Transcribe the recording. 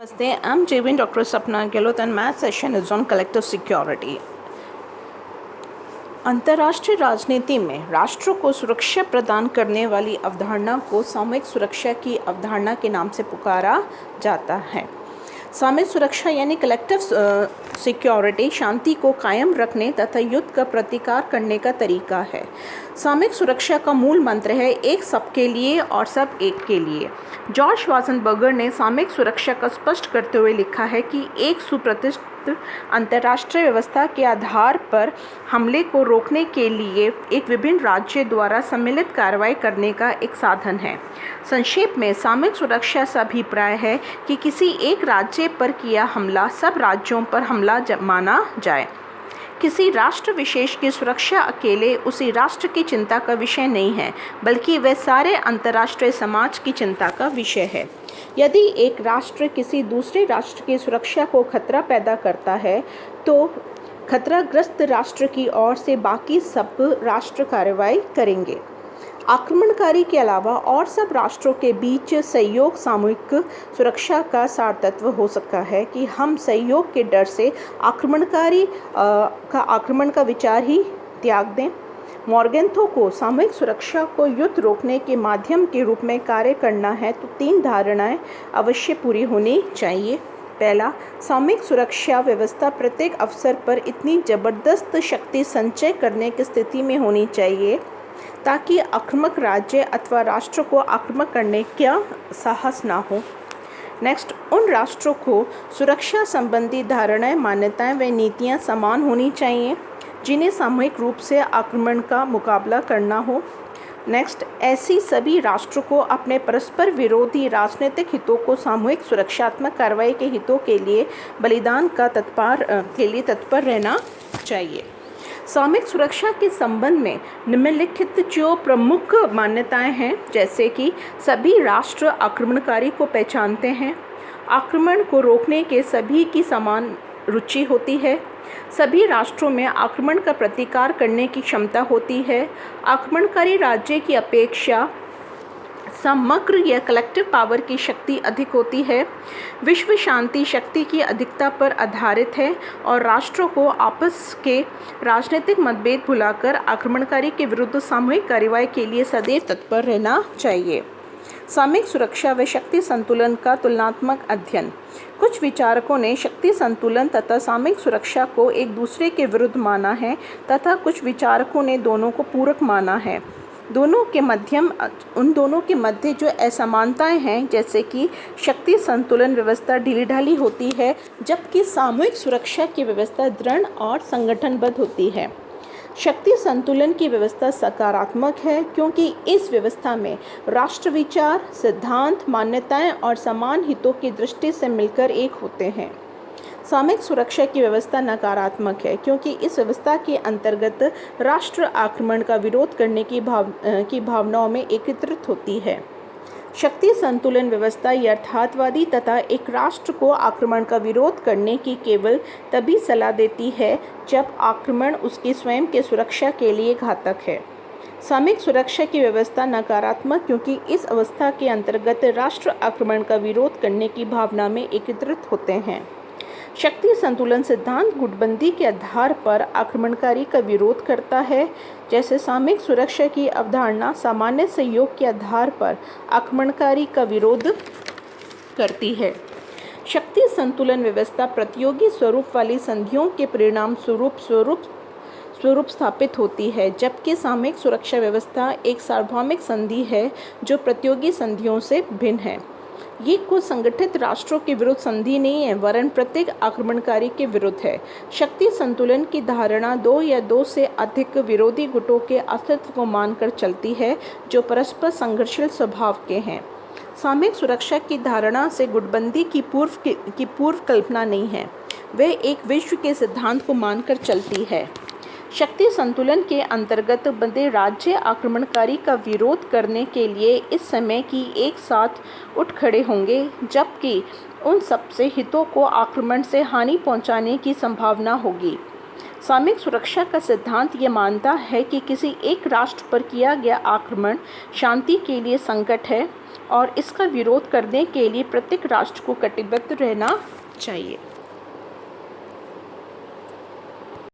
Namaste, I'm JV Dr. Sapna Gehlot and math session is on collective security. अंतर्राष्ट्रीय राजनीति में राष्ट्रों को सुरक्षा प्रदान करने वाली अवधारणा को सामूहिक सुरक्षा की अवधारणा के नाम से पुकारा जाता है। सामूहिक सुरक्षा यानी कलेक्टिव सिक्योरिटी शांति को कायम रखने तथा युद्ध का प्रतिकार करने का तरीका है। सामूहिक सुरक्षा का मूल मंत्र है एक सबके लिए और सब एक के लिए। जॉर्ज वाजनबर्गर ने सामूहिक सुरक्षा का स्पष्ट करते हुए लिखा है कि एक सुप्रतिष्ठित अंतर्राष्ट्रीय व्यवस्था के आधार पर हमले को रोकने के लिए एक विभिन्न राज्य द्वारा सम्मिलित कार्रवाई करने का एक साधन है। संक्षेप में सामूहिक सुरक्षा से अभिप्राय है कि किसी एक राज्य पर किया हमला सब राज्यों पर हमला माना जाए। किसी राष्ट्र विशेष की सुरक्षा अकेले उसी राष्ट्र की चिंता का विषय नहीं है, बल्कि वह सारे अंतर्राष्ट्रीय समाज की चिंता का विषय है। यदि एक राष्ट्र किसी दूसरे राष्ट्र की सुरक्षा को खतरा पैदा करता है, तो खतराग्रस्त राष्ट्र की ओर से बाकी सब राष्ट्र कार्रवाई करेंगे। आक्रमणकारी के अलावा और सब राष्ट्रों के बीच सहयोग सामूहिक सुरक्षा का सार तत्व हो सकता है कि हम सहयोग के डर से आक्रमण का विचार ही त्याग दें। मॉर्गेंथो को सामूहिक सुरक्षा को युद्ध रोकने के माध्यम के रूप में कार्य करना है तो 3 धारणाएं अवश्य पूरी होनी चाहिए। पहला, सामूहिक सुरक्षा व्यवस्था प्रत्येक अवसर पर इतनी जबरदस्त शक्ति संचय करने की स्थिति में होनी चाहिए ताकि आक्रामक राज्य अथवा राष्ट्र को आक्रमण करने का साहस ना हो। नेक्स्ट, उन राष्ट्रों को सुरक्षा संबंधी धारणाएं, मान्यताएं व नीतियां समान होनी चाहिए जिन्हें सामूहिक रूप से आक्रमण का मुकाबला करना हो। नेक्स्ट, ऐसी सभी राष्ट्रों को अपने परस्पर विरोधी राजनीतिक हितों को सामूहिक सुरक्षात्मक कार्रवाई के हितों के लिए बलिदान का तत्पर रहना चाहिए। सामूहिक सुरक्षा के संबंध में निम्नलिखित जो प्रमुख मान्यताएं हैं, जैसे कि सभी राष्ट्र आक्रमणकारी को पहचानते हैं, आक्रमण को रोकने के सभी की समान रुचि होती है, सभी राष्ट्रों में आक्रमण का प्रतिकार करने की क्षमता होती है, आक्रमणकारी राज्य की अपेक्षा समग्र या कलेक्टिव पावर की शक्ति अधिक होती है, विश्व शांति शक्ति की अधिकता पर आधारित है और राष्ट्रों को आपस के राजनीतिक मतभेद भुलाकर आक्रमणकारी के विरुद्ध सामूहिक कार्रवाई के लिए सदैव तत्पर रहना चाहिए। सामूहिक सुरक्षा व शक्ति संतुलन का तुलनात्मक अध्ययन। कुछ विचारकों ने शक्ति संतुलन तथा सामूहिक सुरक्षा को एक दूसरे के विरुद्ध माना है तथा कुछ विचारकों ने दोनों को पूरक माना है। उन दोनों के मध्य जो असमानताएं हैं, जैसे कि शक्ति संतुलन व्यवस्था ढीली-ढाली होती है जबकि सामूहिक सुरक्षा की व्यवस्था दृढ़ और संगठनबद्ध होती है। शक्ति संतुलन की व्यवस्था सकारात्मक है क्योंकि इस व्यवस्था में राष्ट्र विचार, सिद्धांत, मान्यताएं और समान हितों की दृष्टि से मिलकर एक होते हैं। सामूहिक सुरक्षा की व्यवस्था नकारात्मक है क्योंकि इस व्यवस्था के अंतर्गत राष्ट्र आक्रमण का विरोध करने की भावनाओं में एकत्रित होती है। शक्ति संतुलन व्यवस्था यथार्थवादी तथा एक राष्ट्र को आक्रमण का विरोध करने की केवल तभी सलाह देती है जब आक्रमण उसकी स्वयं के सुरक्षा के लिए घातक है। सामूहिक सुरक्षा की व्यवस्था नकारात्मक क्योंकि इस अवस्था के अंतर्गत राष्ट्र आक्रमण का विरोध करने की भावना में एकत्रित होते हैं। शक्ति संतुलन सिद्धांत गुटबंदी के आधार पर आक्रमणकारी का विरोध करता है, जैसे सामूहिक सुरक्षा की अवधारणा सामान्य सहयोग के आधार पर आक्रमणकारी का विरोध करती है। शक्ति संतुलन व्यवस्था प्रतियोगी स्वरूप वाली संधियों के परिणाम स्वरूप स्थापित होती है, जबकि सामूहिक सुरक्षा व्यवस्था एक सार्वभौमिक संधि है जो प्रतियोगी संधियों से भिन्न है। ये कुछ संगठित राष्ट्रों के विरुद्ध संधि नहीं है, वरन प्रत्येक आक्रमणकारी के विरुद्ध है। शक्ति संतुलन की धारणा 2 या 2 से अधिक विरोधी गुटों के अस्तित्व को मानकर चलती है जो परस्पर संघर्षशील स्वभाव के हैं। सामूहिक सुरक्षा की धारणा से गुटबंदी की पूर्व कल्पना नहीं है, वह एक विश्व के सिद्धांत को मानकर चलती है। शक्ति संतुलन के अंतर्गत बंधे राज्य आक्रमणकारी का विरोध करने के लिए इस समय की एक साथ उठ खड़े होंगे, जबकि उन सबसे हितों को आक्रमण से हानि पहुंचाने की संभावना होगी। सामूहिक सुरक्षा का सिद्धांत ये मानता है कि किसी एक राष्ट्र पर किया गया आक्रमण शांति के लिए संकट है, और इसका विरोध करने के लिए प्रत्येक राष्ट्र को कटिबद्ध रहना चाहिए।